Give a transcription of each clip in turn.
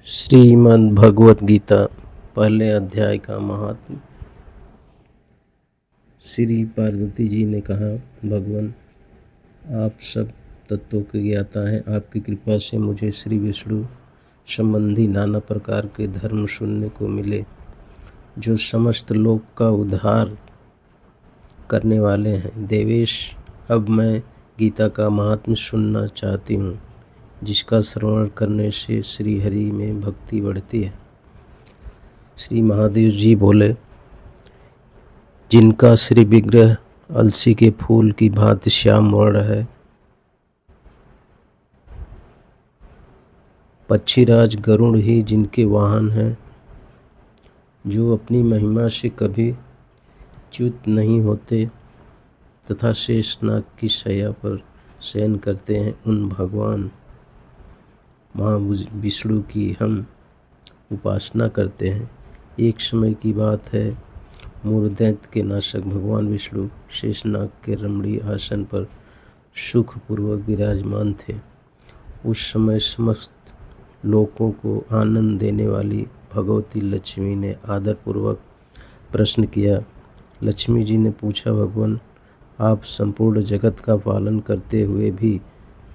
श्रीमद् भगवत गीता पहले अध्याय का महात्म्य। श्री पार्वती जी ने कहा, भगवान आप सब तत्वों के ज्ञाता हैं। आपकी कृपा से मुझे श्री विष्णु संबंधी नाना प्रकार के धर्म सुनने को मिले जो समस्त लोक का उद्धार करने वाले हैं। देवेश, अब मैं गीता का महात्म्य सुनना चाहती हूँ, जिसका श्रवण करने से श्री हरि में भक्ति बढ़ती है। श्री महादेव जी बोले, जिनका श्री विग्रह अलसी के फूल की भांति श्याम वर्ण है, पक्षीराज गरुड़ ही जिनके वाहन हैं, जो अपनी महिमा से कभी च्युत नहीं होते तथा शेषनाग की शैया पर शयन करते हैं, उन भगवान महाविष्णु की हम उपासना करते हैं। एक समय की बात है, मूर्धदैत्य के नाशक भगवान विष्णु शेषनाग के रमणीय आसन पर सुखपूर्वक विराजमान थे। उस समय समस्त लोगों को आनंद देने वाली भगवती लक्ष्मी ने आदरपूर्वक प्रश्न किया। लक्ष्मी जी ने पूछा, भगवान आप संपूर्ण जगत का पालन करते हुए भी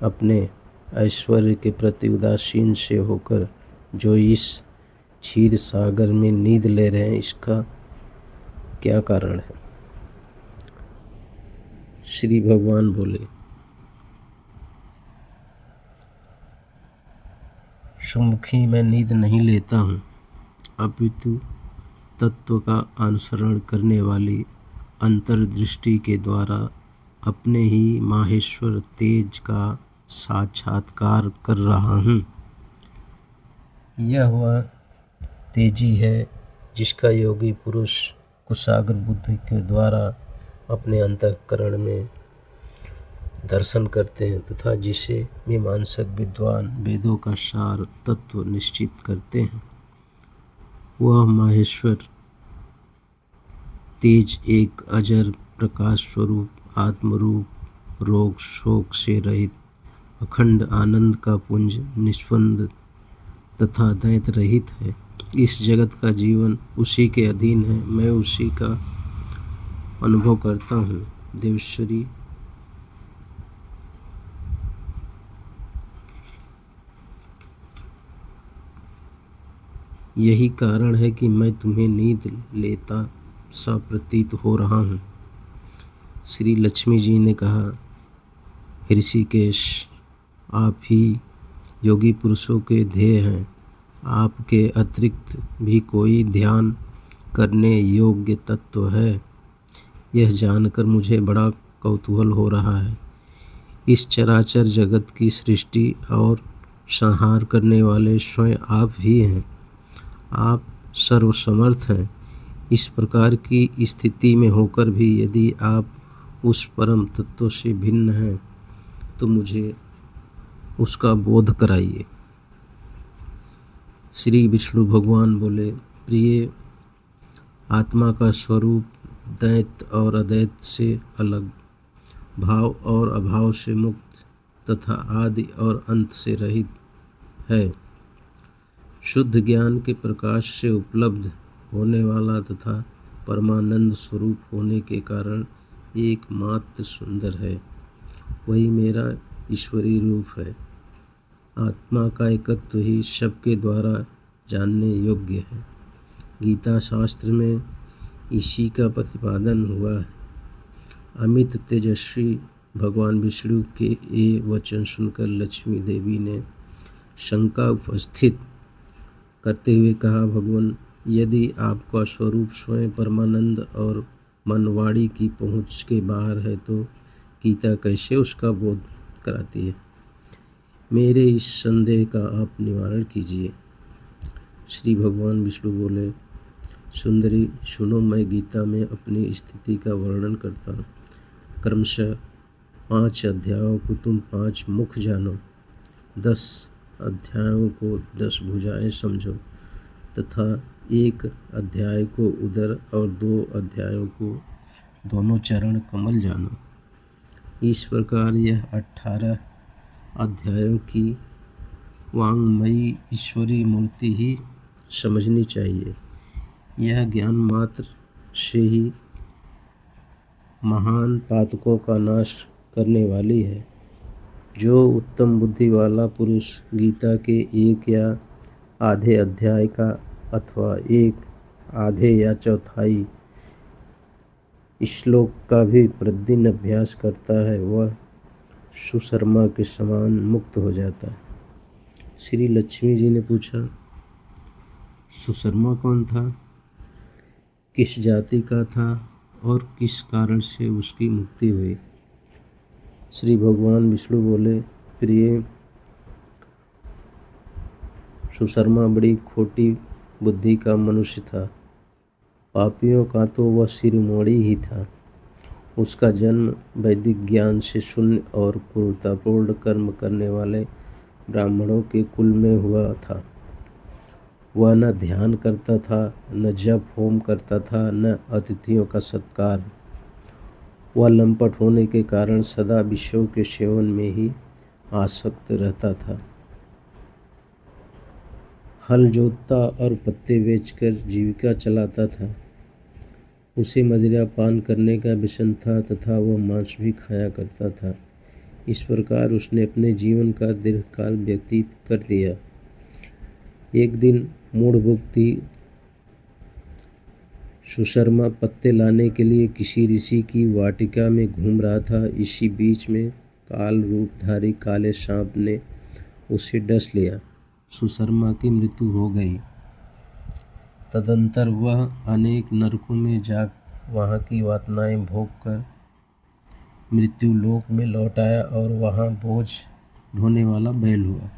अपने ऐश्वर्य के प्रति उदासीन से होकर जो इस क्षीर सागर में नींद ले रहे हैं, इसका क्या कारण है? श्री भगवान बोले, सुमुखी मैं नींद नहीं लेता हूँ, अपितु तत्व का अनुसरण करने वाली अंतर्दृष्टि के द्वारा अपने ही माहेश्वर तेज का साक्षात्कार कर रहा हूँ। यह वह तेजी है जिसका योगी पुरुष कुशाग्र बुद्धि के द्वारा अपने अंतःकरण में दर्शन करते हैं तथा जिसे मीमांसक विद्वान वेदों का सार तत्व निश्चित करते हैं। वह माहेश्वर तेज एक अजर प्रकाश स्वरूप आत्मरूप, रोग शोक से रहित अखंड आनंद का पुंज, निष्पन्द तथा दैत्य रहित है। इस जगत का जीवन उसी के अधीन है, मैं उसी का अनुभव करता हूँ। देवेश्वरी, यही कारण है कि मैं तुम्हें नींद लेता सा प्रतीत हो रहा हूँ। श्री लक्ष्मी जी ने कहा, ऋषिकेश, आप ही योगी पुरुषों के ध्येय हैं। आपके अतिरिक्त भी कोई ध्यान करने योग्य तत्व है? यह जानकर मुझे बड़ा कौतूहल हो रहा है। इस चराचर जगत की सृष्टि और संहार करने वाले स्वयं आप ही हैं। आप सर्वसमर्थ हैं। इस प्रकार की स्थिति में होकर भी यदि आप उस परम तत्व से भिन्न हैं, तो मुझे उसका बोध कराइए। श्री विष्णु भगवान बोले, प्रिय, आत्मा का स्वरूप दैत्य और अदैत्य से अलग, भाव और अभाव से मुक्त तथा आदि और अंत से रहित है। शुद्ध ज्ञान के प्रकाश से उपलब्ध होने वाला तथा परमानंद स्वरूप होने के कारण एकमात्र सुंदर है। वही मेरा ईश्वरीय रूप है। आत्मा का एकत्व ही सबके द्वारा जानने योग्य है। गीता शास्त्र में इसी का प्रतिपादन हुआ है। अमित तेजस्वी भगवान विष्णु के ये वचन सुनकर लक्ष्मी देवी ने शंका उपस्थित करते हुए कहा, भगवान, यदि आपका स्वरूप स्वयं परमानंद और मनवाड़ी की पहुँच के बाहर है, तो गीता कैसे उसका बोध कराती है? मेरे इस संदेह का आप निवारण कीजिए। श्री भगवान विष्णु बोले, सुंदरी, सुनो, मैं गीता में अपनी स्थिति का वर्णन करता हूँ। क्रमशः 5 अध्यायों को तुम 5 मुख जानो, 10 अध्यायों को 10 भुजाएं समझो तथा 1 अध्याय को उदर और 2 अध्यायों को दोनों चरण कमल जानो। इस प्रकार यह 18 अध्यायों की वांगमयी ईश्वरी मूर्ति ही समझनी चाहिए। यह ज्ञान मात्र से ही महान पातकों का नाश करने वाली है। जो उत्तम बुद्धि वाला पुरुष गीता के एक या आधे अध्याय का अथवा एक आधे या चौथाई श्लोक का भी प्रतिदिन अभ्यास करता है, वह सुशर्मा के समान मुक्त हो जाता है। श्री लक्ष्मी जी ने पूछा, सुशर्मा कौन था, किस जाति का था और किस कारण से उसकी मुक्ति हुई? श्री भगवान विष्णु बोले, प्रिय, सुशर्मा बड़ी खोटी बुद्धि का मनुष्य था। पापियों का तो वह शिरोमणि ही था। उसका जन्म वैदिक ज्ञान से शून्य और क्रूरतापूर्ण कर्म करने वाले ब्राह्मणों के कुल में हुआ था। वह न ध्यान करता था, न जप होम करता था, न अतिथियों का सत्कार। वह लंपट होने के कारण सदा विषयों के सेवन में ही आसक्त रहता था। हल जोतता और पत्ते बेचकर जीविका चलाता था। उसे मदिरा पान करने का व्यसन था तथा वह मांस भी खाया करता था। इस प्रकार उसने अपने जीवन का दीर्घकाल व्यतीत कर दिया। एक दिन मूढ़ बुद्धि सुशर्मा पत्ते लाने के लिए किसी ऋषि की वाटिका में घूम रहा था। इसी बीच में काल रूपधारी काले सांप ने उसे डस लिया। सुशर्मा की मृत्यु हो गई। तदंतर वह अनेक नरकों में जा वहाँ की वासनाएं भोग कर मृत्यु लोक में लौट आया और वहाँ बोझ ढोने वाला बैल हुआ।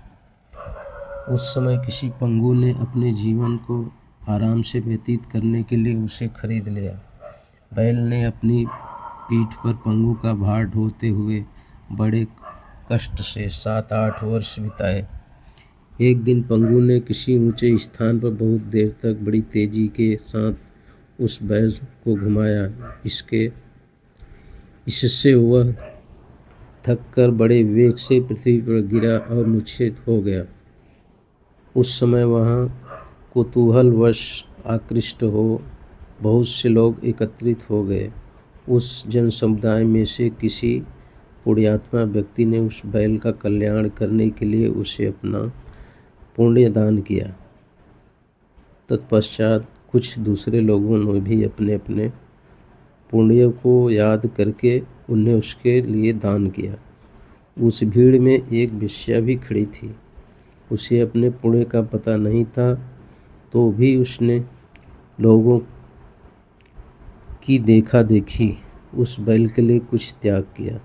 उस समय किसी पंगु ने अपने जीवन को आराम से व्यतीत करने के लिए उसे खरीद लिया। बैल ने अपनी पीठ पर पंगु का भार ढोते हुए बड़े कष्ट से 7-8 वर्ष बिताए। एक दिन पंगु ने किसी ऊंचे स्थान पर बहुत देर तक बड़ी तेजी के साथ उस बैल को घुमाया। इससे वह थककर बड़े वेग से पृथ्वी पर गिरा और मूर्छित हो गया। उस समय वहाँ कुतूहलवश आकृष्ट हो बहुत से लोग एकत्रित हो गए। उस जन समुदाय में से किसी पुण्यात्मा व्यक्ति ने उस बैल का कल्याण करने के लिए उसे अपना पुण्य दान किया। तत्पश्चात कुछ दूसरे लोगों ने भी अपने अपने पुण्य को याद करके उन्हें उसके लिए दान किया। उस भीड़ में एक वेश्या भी खड़ी थी। उसे अपने पुण्य का पता नहीं था, तो भी उसने लोगों की देखा देखी उस बैल के लिए कुछ त्याग किया।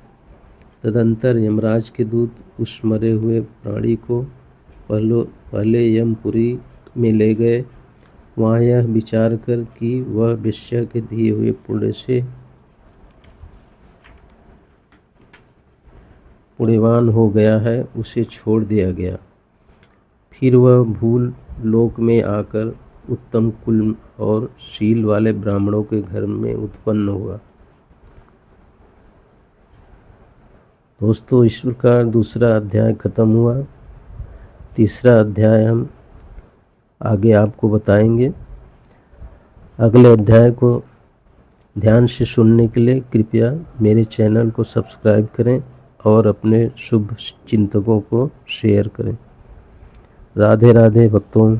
तदंतर यमराज के दूत उस मरे हुए प्राणी को पहले यमपुरी में ले गए। वहाँ यह विचार कर कि वह वेश्या के दिए हुए पुण्य से पुण्यवान हो गया है, उसे छोड़ दिया गया। फिर वह भूल लोक में आकर उत्तम कुल और शील वाले ब्राह्मणों के घर में उत्पन्न हुआ। दोस्तों, इस प्रकार दूसरा अध्याय खत्म हुआ। तीसरा अध्याय हम आगे आपको बताएंगे। अगले अध्याय को ध्यान से सुनने के लिए कृपया मेरे चैनल को सब्सक्राइब करें और अपने शुभ चिंतकों को शेयर करें। राधे राधे भक्तों।